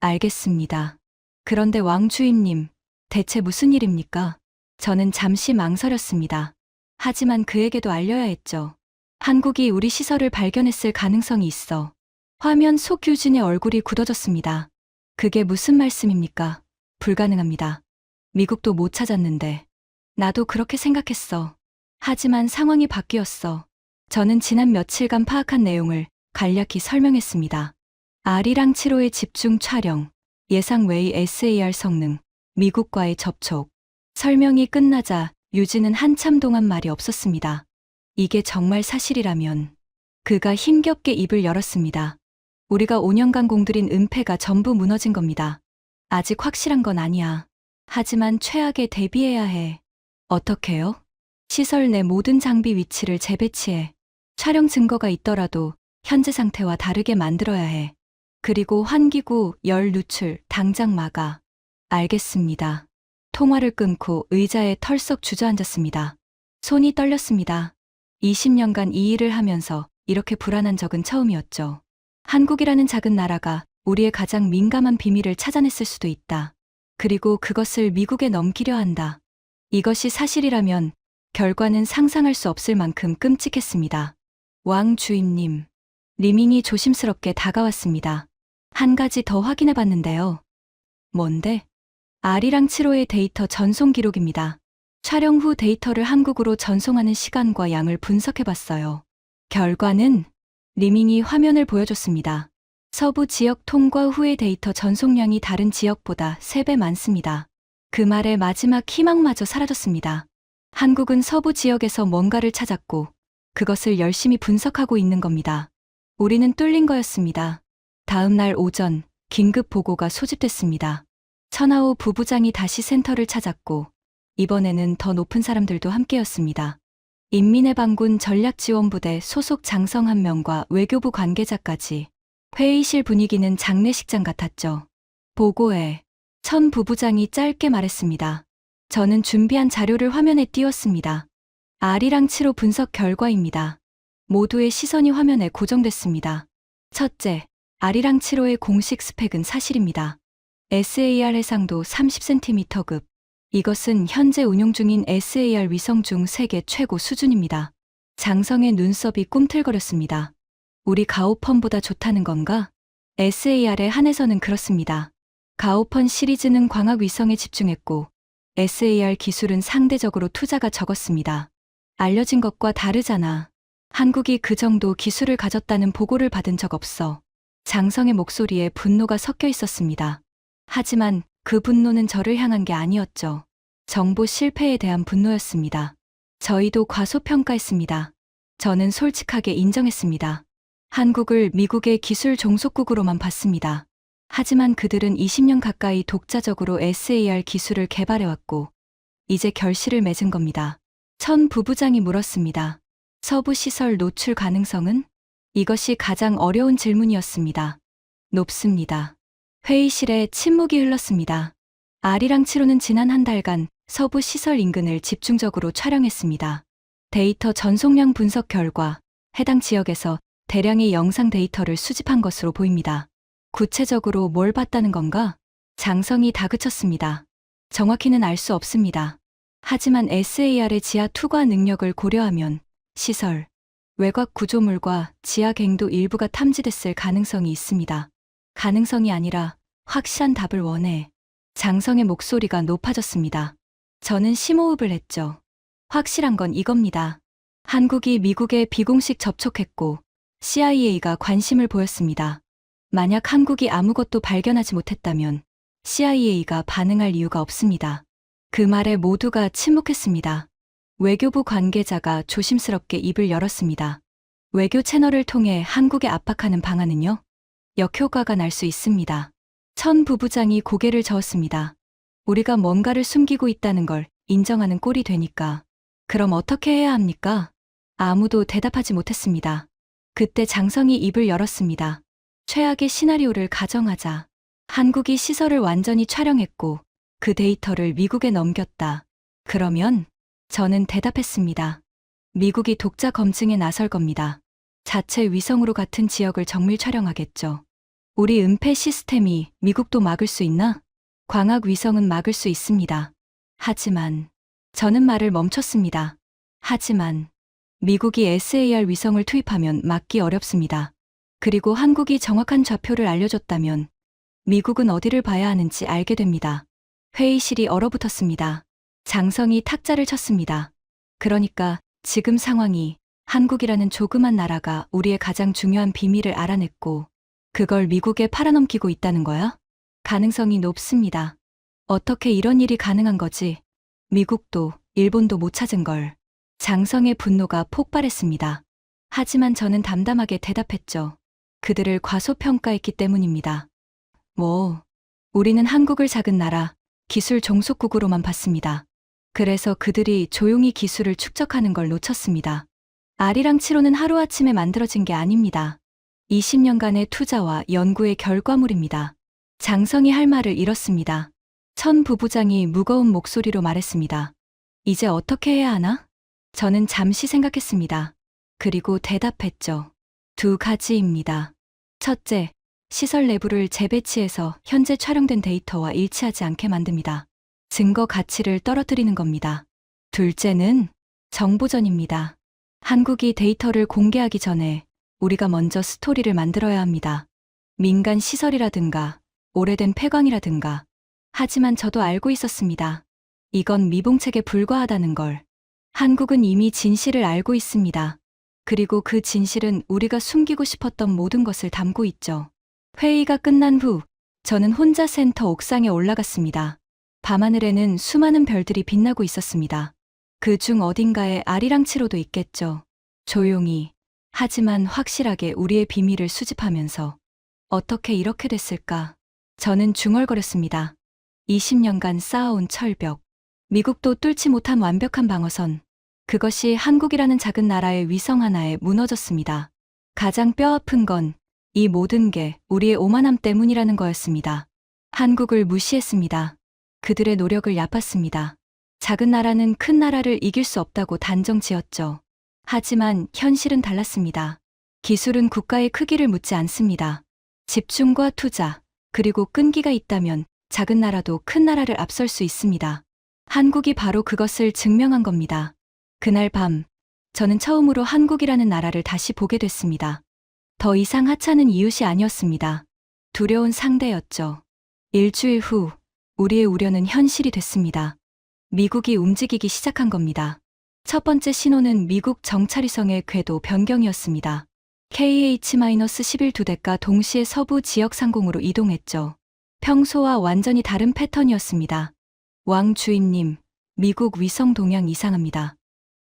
알겠습니다. 그런데 왕 주임님, 대체 무슨 일입니까? 저는 잠시 망설였습니다. 하지만 그에게도 알려야 했죠. 한국이 우리 시설을 발견했을 가능성이 있어. 화면 속 유진의 얼굴이 굳어졌습니다. 그게 무슨 말씀입니까? 불가능합니다. 미국도 못 찾았는데. 나도 그렇게 생각했어. 하지만 상황이 바뀌었어. 저는 지난 며칠간 파악한 내용을 간략히 설명했습니다. 아리랑 7호의 집중 촬영, 예상 외의 SAR 성능, 미국과의 접촉. 설명이 끝나자 유진은 한참 동안 말이 없었습니다. 이게 정말 사실이라면 그가 힘겹게 입을 열었습니다. 우리가 5년간 공들인 은폐가 전부 무너진 겁니다. 아직 확실한 건 아니야. 하지만 최악에 대비해야 해. 어떻게요? 시설 내 모든 장비 위치를 재배치해. 촬영 증거가 있더라도 현재 상태와 다르게 만들어야 해. 그리고 환기구, 열 누출 당장 막아. 알겠습니다. 통화를 끊고 의자에 털썩 주저앉았습니다. 손이 떨렸습니다. 20년간 이 일을 하면서 이렇게 불안한 적은 처음이었죠. 한국이라는 작은 나라가 우리의 가장 민감한 비밀을 찾아냈을 수도 있다. 그리고 그것을 미국에 넘기려 한다. 이것이 사실이라면 결과는 상상할 수 없을 만큼 끔찍했습니다. 왕 주임님. 리밍이 조심스럽게 다가왔습니다. 한 가지 더 확인해 봤는데요. 뭔데? 아리랑 7호의 데이터 전송 기록입니다. 촬영 후 데이터를 한국으로 전송하는 시간과 양을 분석해 봤어요. 결과는 리밍이 화면을 보여줬습니다. 서부 지역 통과 후의 데이터 전송량이 다른 지역보다 3배 많습니다. 그 말의 마지막 희망마저 사라졌습니다. 한국은 서부 지역에서 뭔가를 찾았고 그것을 열심히 분석하고 있는 겁니다. 우리는 뚫린 거였습니다. 다음 날 오전 긴급 보고가 소집됐습니다. 천하오 부부장이 다시 센터를 찾았고 이번에는 더 높은 사람들도 함께였습니다. 인민의 반군 전략지원부대 소속 장성 1명과 외교부 관계자까지. 회의실 분위기는 장례식장 같았죠. 보고에 천 부부장이 짧게 말했습니다. 저는 준비한 자료를 화면에 띄웠습니다. 아리랑 7호 분석 결과입니다. 모두의 시선이 화면에 고정됐습니다. 첫째, 아리랑 7호의 공식 스펙은 사실입니다. SAR 해상도 30cm급. 이것은 현재 운용 중인 SAR 위성 중 세계 최고 수준입니다. 장성의 눈썹이 꿈틀거렸습니다. 우리 가오펀보다 좋다는 건가? SAR에 한해서는 그렇습니다. 가오펀 시리즈는 광학 위성에 집중했고 SAR 기술은 상대적으로 투자가 적었습니다. 알려진 것과 다르잖아. 한국이 그 정도 기술을 가졌다는 보고를 받은 적 없어. 장성의 목소리에 분노가 섞여 있었습니다. 하지만 그 분노는 저를 향한 게 아니었죠. 정보 실패에 대한 분노였습니다. 저희도 과소평가했습니다. 저는 솔직하게 인정했습니다. 한국을 미국의 기술 종속국으로만 봤습니다. 하지만 그들은 20년 가까이 독자적으로 SAR 기술을 개발해왔고 이제 결실을 맺은 겁니다. 천 부부장이 물었습니다. 서부 시설 노출 가능성은? 이것이 가장 어려운 질문이었습니다. 높습니다. 회의실에 침묵이 흘렀습니다. 아리랑 7호는 지난 한 달간 서부 시설 인근을 집중적으로 촬영했습니다. 데이터 전송량 분석 결과 해당 지역에서 대량의 영상 데이터를 수집한 것으로 보입니다. 구체적으로 뭘 봤다는 건가? 장성이 다그쳤습니다. 정확히는 알 수 없습니다. 하지만 SAR의 지하 투과 능력을 고려하면 시설, 외곽 구조물과 지하 갱도 일부가 탐지됐을 가능성이 있습니다. 가능성이 아니라 확실한 답을 원해. 장성의 목소리가 높아졌습니다. 저는 심호흡을 했죠. 확실한 건 이겁니다. 한국이 미국에 비공식 접촉했고 CIA가 관심을 보였습니다. 만약 한국이 아무것도 발견하지 못했다면 CIA가 반응할 이유가 없습니다. 그 말에 모두가 침묵했습니다. 외교부 관계자가 조심스럽게 입을 열었습니다. 외교 채널을 통해 한국에 압박하는 방안은요? 역효과가 날 수 있습니다. 천 부부장이 고개를 저었습니다. 우리가 뭔가를 숨기고 있다는 걸 인정하는 꼴이 되니까. 그럼 어떻게 해야 합니까? 아무도 대답하지 못했습니다. 그때 장성이 입을 열었습니다. 최악의 시나리오를 가정하자. 한국이 시설을 완전히 촬영했고 그 데이터를 미국에 넘겼다. 그러면 저는 대답했습니다. 미국이 독자 검증에 나설 겁니다. 자체 위성으로 같은 지역을 정밀 촬영하겠죠. 우리 은폐 시스템이 미국도 막을 수 있나? 광학 위성은 막을 수 있습니다. 하지만 저는 말을 멈췄습니다. 하지만 미국이 SAR 위성을 투입하면 막기 어렵습니다. 그리고 한국이 정확한 좌표를 알려줬다면 미국은 어디를 봐야 하는지 알게 됩니다. 회의실이 얼어붙었습니다. 장성이 탁자를 쳤습니다. 그러니까 지금 상황이 한국이라는 조그만 나라가 우리의 가장 중요한 비밀을 알아냈고 그걸 미국에 팔아넘기고 있다는 거야? 가능성이 높습니다. 어떻게 이런 일이 가능한 거지? 미국도 일본도 못 찾은 걸. 장성의 분노가 폭발했습니다. 하지만 저는 담담하게 대답했죠. 그들을 과소평가했기 때문입니다. 우리는 한국을 작은 나라, 기술 종속국으로만 봤습니다. 그래서 그들이 조용히 기술을 축적하는 걸 놓쳤습니다. 아리랑치로는 하루아침에 만들어진 게 아닙니다. 20년간의 투자와 연구의 결과물입니다. 장성이 할 말을 잃었습니다. 천 부부장이 무거운 목소리로 말했습니다. 이제 어떻게 해야 하나? 저는 잠시 생각했습니다. 그리고 대답했죠. 두 가지입니다. 첫째, 시설 내부를 재배치해서 현재 촬영된 데이터와 일치하지 않게 만듭니다. 증거 가치를 떨어뜨리는 겁니다. 둘째는 정보전입니다. 한국이 데이터를 공개하기 전에 우리가 먼저 스토리를 만들어야 합니다. 민간 시설이라든가 오래된 폐광이라든가. 하지만 저도 알고 있었습니다. 이건 미봉책에 불과하다는 걸. 한국은 이미 진실을 알고 있습니다. 그리고 그 진실은 우리가 숨기고 싶었던 모든 것을 담고 있죠. 회의가 끝난 후 저는 혼자 센터 옥상에 올라갔습니다. 밤하늘에는 수많은 별들이 빛나고 있었습니다. 그 중 어딘가에 아리랑치로도 있겠죠. 조용히, 하지만 확실하게 우리의 비밀을 수집하면서. 어떻게 이렇게 됐을까? 저는 중얼거렸습니다. 20년간 쌓아온 철벽. 미국도 뚫지 못한 완벽한 방어선. 그것이 한국이라는 작은 나라의 위성 하나에 무너졌습니다. 가장 뼈아픈 건 이 모든 게 우리의 오만함 때문이라는 거였습니다. 한국을 무시했습니다. 그들의 노력을 얕봤습니다. 작은 나라는 큰 나라를 이길 수 없다고 단정 지었죠. 하지만 현실은 달랐습니다. 기술은 국가의 크기를 묻지 않습니다. 집중과 투자, 그리고 끈기가 있다면 작은 나라도 큰 나라를 앞설 수 있습니다. 한국이 바로 그것을 증명한 겁니다. 그날 밤, 저는 처음으로 한국이라는 나라를 다시 보게 됐습니다. 더 이상 하찮은 이웃이 아니었습니다. 두려운 상대였죠. 일주일 후, 우리의 우려는 현실이 됐습니다. 미국이 움직이기 시작한 겁니다. 첫 번째 신호는 미국 정찰위성의 궤도 변경이었습니다. KH-11 두 대가 동시에 서부 지역 상공으로 이동했죠. 평소와 완전히 다른 패턴이었습니다. 왕 주임님, 미국 위성 동향 이상합니다.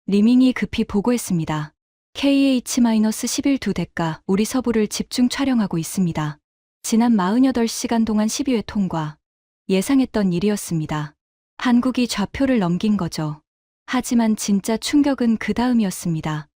리밍이 급히 보고했습니다. KH-11 두 대가 우리 서부를 집중 촬영하고 있습니다. 지난 48시간 동안 12회 통과. 예상했던 일이었습니다. 한국이 좌표를 넘긴 거죠. 하지만 진짜 충격은 그 다음이었습니다.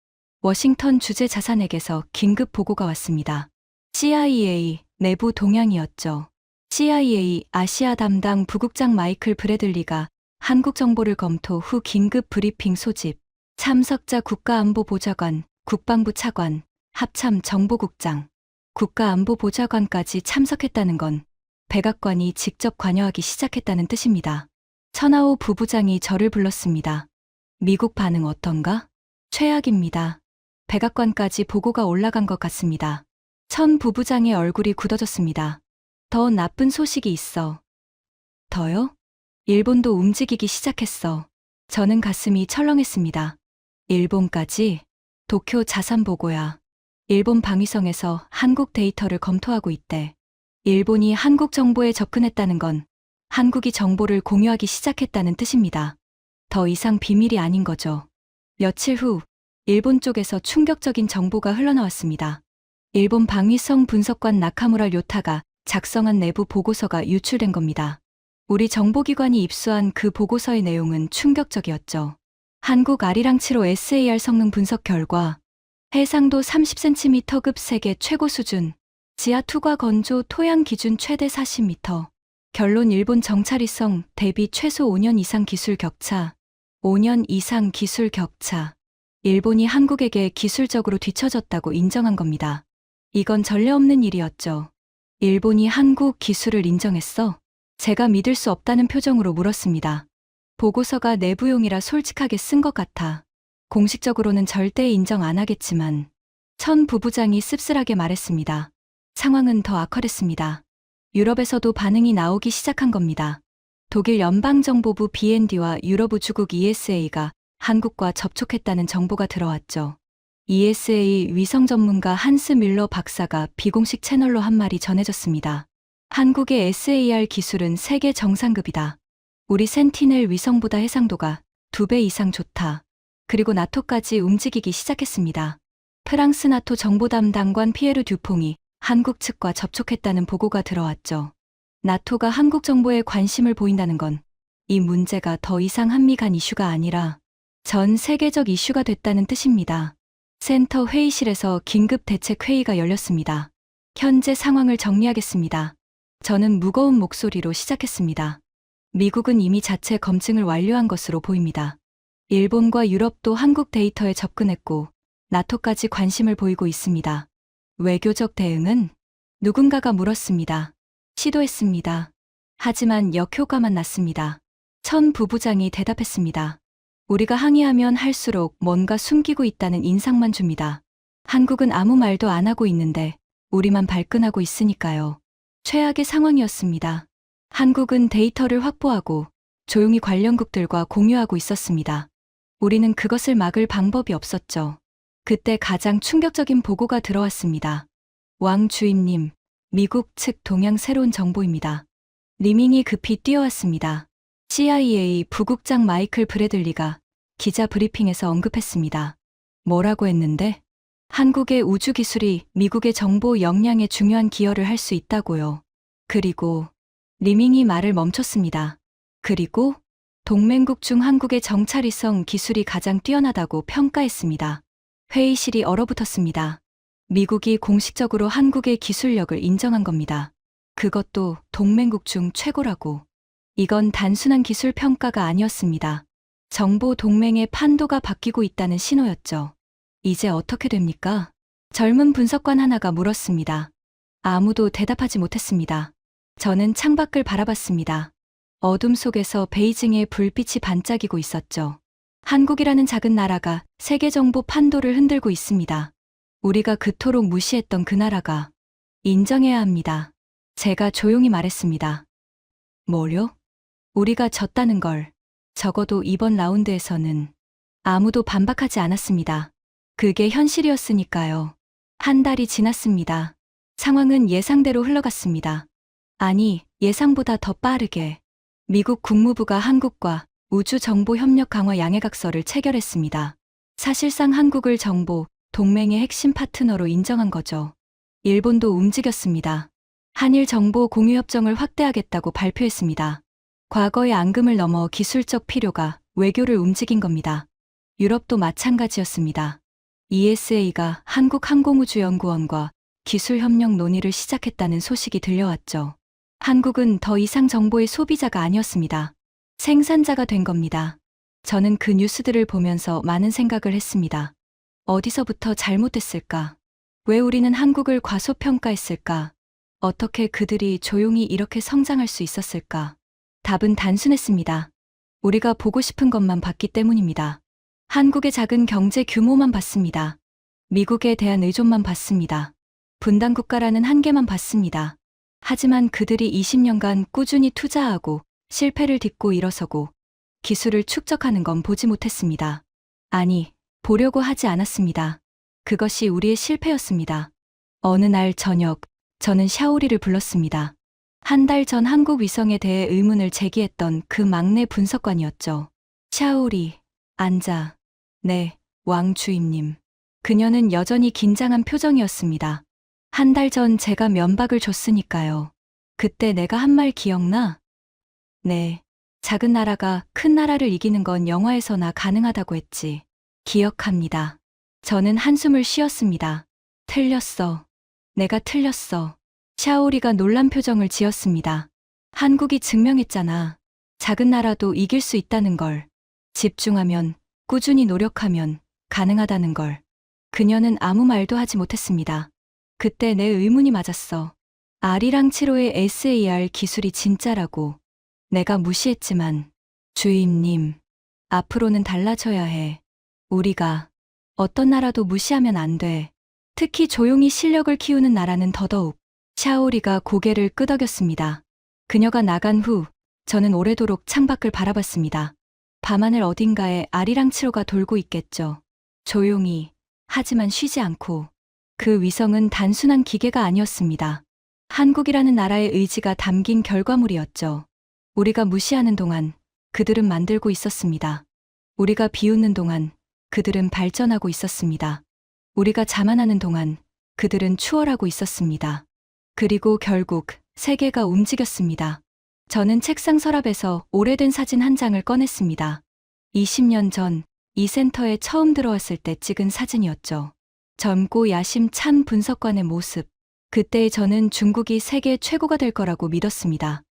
워싱턴 주재 자산에게서 긴급 보고가 왔습니다. CIA 내부 동향이었죠. CIA 아시아 담당 부국장 마이클 브래들리가 한국 정보를 검토 후 긴급 브리핑 소집. 참석자 국가안보보좌관, 국방부 차관, 합참 정보국장, 국가안보보좌관까지 참석했다는 건 백악관이 직접 관여하기 시작했다는 뜻입니다. 천하오 부부장이 저를 불렀습니다. 미국 반응 어떤가? 최악입니다. 백악관까지 보고가 올라간 것 같습니다. 천 부부장의 얼굴이 굳어졌습니다. 더 나쁜 소식이 있어. 더요? 일본도 움직이기 시작했어. 저는 가슴이 철렁했습니다. 일본까지? 도쿄 자산 보고야. 일본 방위성에서 한국 데이터를 검토하고 있대. 일본이 한국 정보에 접근했다는 건 한국이 정보를 공유하기 시작했다는 뜻입니다. 더 이상 비밀이 아닌 거죠. 며칠 후, 일본 쪽에서 충격적인 정보가 흘러나왔습니다. 일본 방위성 분석관 나카무라 료타가 작성한 내부 보고서가 유출된 겁니다. 우리 정보기관이 입수한 그 보고서의 내용은 충격적이었죠. 한국 아리랑치로 SAR 성능 분석 결과 해상도 30cm급 세계 최고 수준, 지하 투과 건조 토양 기준 최대 40m. 결론 일본 정찰위성 대비 최소 5년 이상 기술 격차. 5년 이상 기술 격차. 일본이 한국에게 기술적으로 뒤처졌다고 인정한 겁니다. 이건 전례 없는 일이었죠. 일본이 한국 기술을 인정했어? 제가 믿을 수 없다는 표정으로 물었습니다. 보고서가 내부용이라 솔직하게 쓴 것 같아. 공식적으로는 절대 인정 안 하겠지만 천 부부장이 씁쓸하게 말했습니다. 상황은 더 악화됐습니다. 유럽에서도 반응이 나오기 시작한 겁니다. 독일 연방정보부 BND와 유럽 우주국 ESA가 한국과 접촉했다는 정보가 들어왔죠. ESA 위성 전문가 한스 밀러 박사가 비공식 채널로 한 말이 전해졌습니다. 한국의 SAR 기술은 세계 정상급이다. 우리 센티넬 위성보다 해상도가 2배 이상 좋다. 그리고 나토까지 움직이기 시작했습니다. 프랑스 나토 정보 담당관 피에르 듀퐁이 한국 측과 접촉했다는 보고가 들어왔죠. 나토가 한국 정보에 관심을 보인다는 건 이 문제가 더 이상 한미 간 이슈가 아니라 전 세계적 이슈가 됐다는 뜻입니다. 센터 회의실에서 긴급 대책 회의가 열렸습니다. 현재 상황을 정리하겠습니다. 저는 무거운 목소리로 시작했습니다. 미국은 이미 자체 검증을 완료한 것으로 보입니다. 일본과 유럽도 한국 데이터에 접근했고 나토까지 관심을 보이고 있습니다. 외교적 대응은? 누군가가 물었습니다. 시도했습니다. 하지만 역효과만 났습니다. 천 부부장이 대답했습니다. 우리가 항의하면 할수록 뭔가 숨기고 있다는 인상만 줍니다. 한국은 아무 말도 안 하고 있는데 우리만 발끈하고 있으니까요. 최악의 상황이었습니다. 한국은 데이터를 확보하고 조용히 관련국들과 공유하고 있었습니다. 우리는 그것을 막을 방법이 없었죠. 그때 가장 충격적인 보고가 들어왔습니다. 왕 주임님, 미국 측 동향 새로운 정보입니다. 리밍이 급히 뛰어왔습니다. CIA 부국장 마이클 브래들리가 기자 브리핑에서 언급했습니다. 뭐라고 했는데? 한국의 우주 기술이 미국의 정보 역량에 중요한 기여를 할 수 있다고요. 그리고 리밍이 말을 멈췄습니다. 그리고 동맹국 중 한국의 정찰위성 기술이 가장 뛰어나다고 평가했습니다. 회의실이 얼어붙었습니다. 미국이 공식적으로 한국의 기술력을 인정한 겁니다. 그것도 동맹국 중 최고라고. 이건 단순한 기술 평가가 아니었습니다. 정보 동맹의 판도가 바뀌고 있다는 신호였죠. 이제 어떻게 됩니까? 젊은 분석관 하나가 물었습니다. 아무도 대답하지 못했습니다. 저는 창밖을 바라봤습니다. 어둠 속에서 베이징의 불빛이 반짝이고 있었죠. 한국이라는 작은 나라가 세계 정보 판도를 흔들고 있습니다. 우리가 그토록 무시했던 그 나라가 인정해야 합니다. 제가 조용히 말했습니다. 뭐요? 우리가 졌다는 걸. 적어도 이번 라운드에서는 아무도 반박하지 않았습니다. 그게 현실이었으니까요. 한 달이 지났습니다. 상황은 예상대로 흘러갔습니다. 아니, 예상보다 더 빠르게. 미국 국무부가 한국과 우주정보협력 강화 양해각서를 체결했습니다. 사실상 한국을 정보, 동맹의 핵심 파트너로 인정한 거죠. 일본도 움직였습니다. 한일 정보 공유협정을 확대하겠다고 발표했습니다. 과거의 앙금을 넘어 기술적 필요가 외교를 움직인 겁니다. 유럽도 마찬가지였습니다. ESA가 한국항공우주연구원과 기술협력 논의를 시작했다는 소식이 들려왔죠. 한국은 더 이상 정보의 소비자가 아니었습니다. 생산자가 된 겁니다. 저는 그 뉴스들을 보면서 많은 생각을 했습니다. 어디서부터 잘못됐을까? 왜 우리는 한국을 과소평가했을까? 어떻게 그들이 조용히 이렇게 성장할 수 있었을까? 답은 단순했습니다. 우리가 보고 싶은 것만 봤기 때문입니다. 한국의 작은 경제 규모만 봤습니다. 미국에 대한 의존만 봤습니다. 분단국가라는 한계만 봤습니다. 하지만 그들이 20년간 꾸준히 투자하고 실패를 딛고 일어서고 기술을 축적하는 건 보지 못했습니다. 아니, 보려고 하지 않았습니다. 그것이 우리의 실패였습니다. 어느 날 저녁, 저는 샤오리를 불렀습니다. 한 달 전 한국 위성에 대해 의문을 제기했던 그 막내 분석관이었죠. 샤오리, 앉아. 네, 왕 주임님. 그녀는 여전히 긴장한 표정이었습니다. 한 달 전 제가 면박을 줬으니까요. 그때 내가 한 말 기억나? 네. 작은 나라가 큰 나라를 이기는 건 영화에서나 가능하다고 했지. 기억합니다. 저는 한숨을 쉬었습니다. 틀렸어. 내가 틀렸어. 샤오리가 놀란 표정을 지었습니다. 한국이 증명했잖아. 작은 나라도 이길 수 있다는 걸. 집중하면, 꾸준히 노력하면 가능하다는 걸. 그녀는 아무 말도 하지 못했습니다. 그때 내 의문이 맞았어. 아리랑 7호의 SAR 기술이 진짜라고. 내가 무시했지만, 주임님, 앞으로는 달라져야 해. 우리가 어떤 나라도 무시하면 안 돼. 특히 조용히 실력을 키우는 나라는 더더욱. 샤오리가 고개를 끄덕였습니다. 그녀가 나간 후 저는 오래도록 창밖을 바라봤습니다. 밤하늘 어딘가에 아리랑 7호가 돌고 있겠죠. 조용히, 하지만 쉬지 않고 그 위성은 단순한 기계가 아니었습니다. 한국이라는 나라의 의지가 담긴 결과물이었죠. 우리가 무시하는 동안 그들은 만들고 있었습니다. 우리가 비웃는 동안 그들은 발전하고 있었습니다. 우리가 자만하는 동안 그들은 추월하고 있었습니다. 그리고 결국 세계가 움직였습니다. 저는 책상 서랍에서 오래된 사진 한 장을 꺼냈습니다. 20년 전 이 센터에 처음 들어왔을 때 찍은 사진이었죠. 젊고 야심찬 분석관의 모습. 그때의 저는 중국이 세계 최고가 될 거라고 믿었습니다.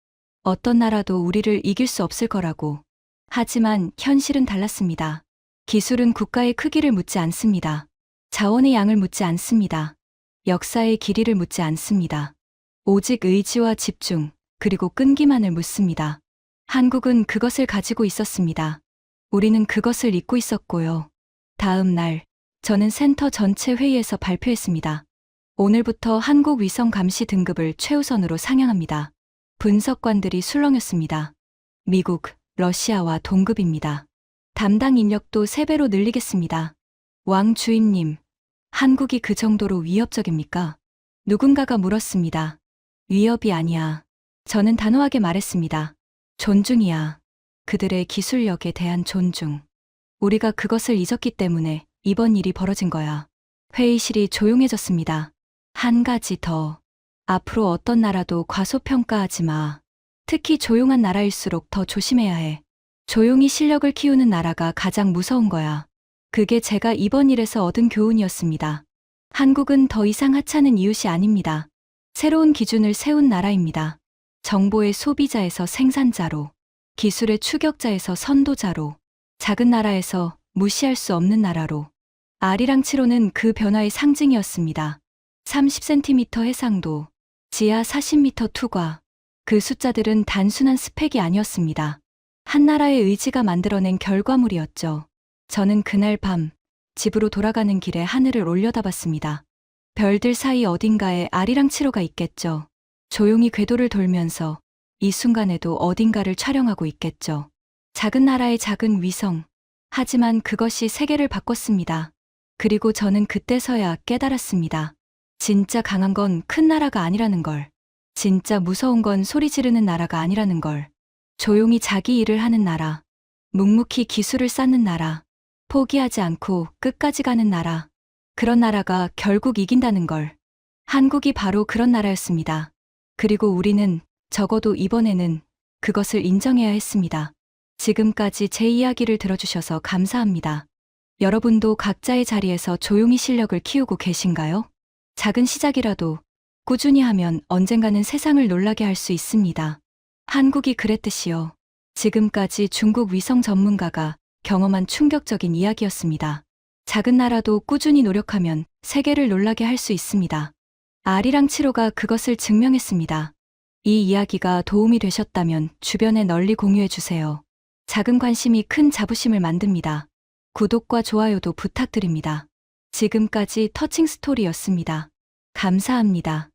어떤 나라도 우리를 이길 수 없을 거라고. 하지만 현실은 달랐습니다. 기술은 국가의 크기를 묻지 않습니다. 자원의 양을 묻지 않습니다. 역사의 길이를 묻지 않습니다. 오직 의지와 집중, 그리고 끈기만을 묻습니다. 한국은 그것을 가지고 있었습니다. 우리는 그것을 잊고 있었고요. 다음 날, 저는 센터 전체 회의에서 발표했습니다. 오늘부터 한국 위성 감시 등급을 최우선으로 상향합니다. 분석관들이 술렁였습니다. 미국, 러시아와 동급입니다. 담당 인력도 3배로 늘리겠습니다. 왕 주임님, 한국이 그 정도로 위협적입니까? 누군가가 물었습니다. 위협이 아니야. 저는 단호하게 말했습니다. 존중이야. 그들의 기술력에 대한 존중. 우리가 그것을 잊었기 때문에 이번 일이 벌어진 거야. 회의실이 조용해졌습니다. 한 가지 더. 앞으로 어떤 나라도 과소평가하지 마. 특히 조용한 나라일수록 더 조심해야 해. 조용히 실력을 키우는 나라가 가장 무서운 거야. 그게 제가 이번 일에서 얻은 교훈이었습니다. 한국은 더 이상 하찮은 이웃이 아닙니다. 새로운 기준을 세운 나라입니다. 정보의 소비자에서 생산자로, 기술의 추격자에서 선도자로, 작은 나라에서 무시할 수 없는 나라로. 아리랑치로는 그 변화의 상징이었습니다. 30cm 해상도, 지하 40m 투과. 그 숫자들은 단순한 스펙이 아니었습니다. 한 나라의 의지가 만들어낸 결과물이었죠. 저는 그날 밤 집으로 돌아가는 길에 하늘을 올려다봤습니다. 별들 사이 어딘가에 아리랑치로가 있겠죠. 조용히 궤도를 돌면서 이 순간에도 어딘가를 촬영하고 있겠죠. 작은 나라의 작은 위성. 하지만 그것이 세계를 바꿨습니다. 그리고 저는 그때서야 깨달았습니다. 진짜 강한 건 큰 나라가 아니라는 걸. 진짜 무서운 건 소리 지르는 나라가 아니라는 걸. 조용히 자기 일을 하는 나라. 묵묵히 기술을 쌓는 나라. 포기하지 않고 끝까지 가는 나라. 그런 나라가 결국 이긴다는 걸. 한국이 바로 그런 나라였습니다. 그리고 우리는 적어도 이번에는 그것을 인정해야 했습니다. 지금까지 제 이야기를 들어주셔서 감사합니다. 여러분도 각자의 자리에서 조용히 실력을 키우고 계신가요? 작은 시작이라도 꾸준히 하면 언젠가는 세상을 놀라게 할 수 있습니다. 한국이 그랬듯이요. 지금까지 중국 위성 전문가가 경험한 충격적인 이야기였습니다. 작은 나라도 꾸준히 노력하면 세계를 놀라게 할 수 있습니다. 아리랑치로가 그것을 증명했습니다. 이 이야기가 도움이 되셨다면 주변에 널리 공유해 주세요. 작은 관심이 큰 자부심을 만듭니다. 구독과 좋아요도 부탁드립니다. 지금까지 터칭 스토리였습니다. 감사합니다.